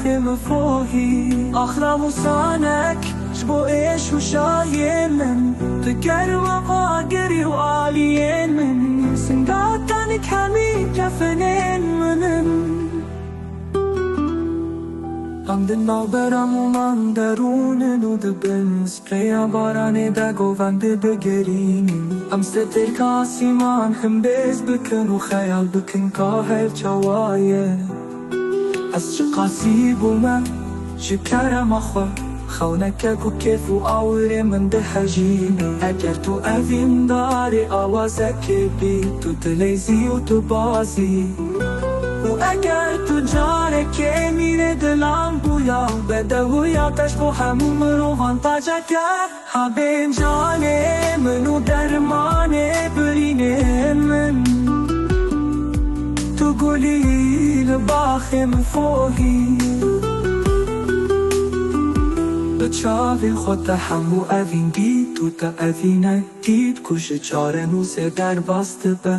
باخم فوقي أخرام وصانك شبو إيش وشايل من تقر وقاقري وعاليين من سنقاتنك همي جفنين منن Andın beram uman derunun udbın Spraya barane da govand begerinin Am seter kasiman hem bez bıkın u khayal bıkın kahel çawaye Az şıqasi bulmam şıkarama khwa خونك كيف وأوري من دحجيني أجرت أذين داري أوازك بيت تليزي وتبازي وأجرت جارك من دلان بويا بدويا تشبو هموم روان طاجك حبين جاني منو درماني بريني من تقولي لباخي من فوقي بچاوی خود همو اوین دید تو تا اوینه دید کش چاره سر در بسته به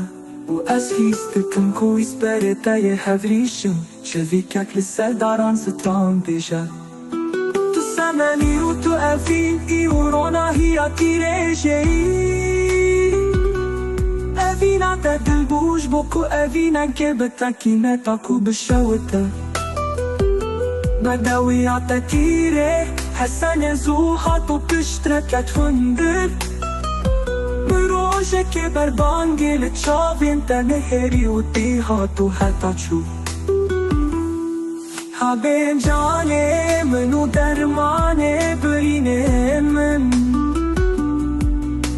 و از هیست کم کویس بره تای هفریشم چوی ککل سر داران ستران بیشه تو سمنی و تو اوین ای و روناهی تیرشه اوینه تا دل بوش بکو اوینه که بتاکینه تاکو بشوته بدویات تیره حسن زوحات و پشترکت هندر بروژه که بربانگل چاوین تنهری و دیهات و حتا چو حبین جانه منو درمانه برینه من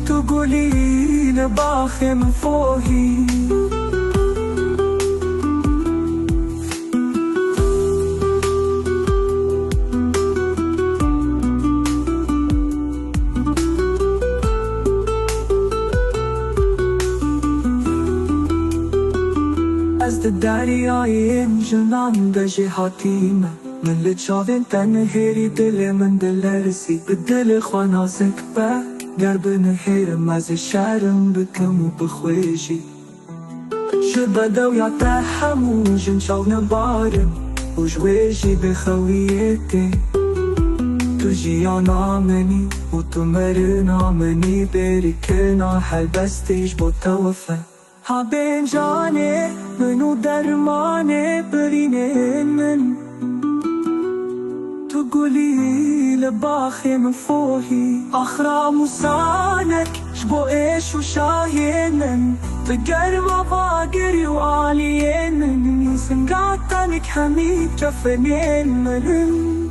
تو گلی لباخم فوقی از دریای جنان به جهاتیم من لچاوین تنهری دل من دل رسی به دل خوانازک به گرب نهرم از شرم بکم و بخویجی شبه دویات همو جنشاو نبارم و جویجی بخویتی تو جیان آمنی و تو مرن آمنی بری کنا حل بستیش با توفه حبین جانه منو درمانه برینه من تو گلی لباخی من فوقی اخرام و سانک شبو ایش و شاهینن تقر و باقری و عالینن سنقاتنك همي جفنين منن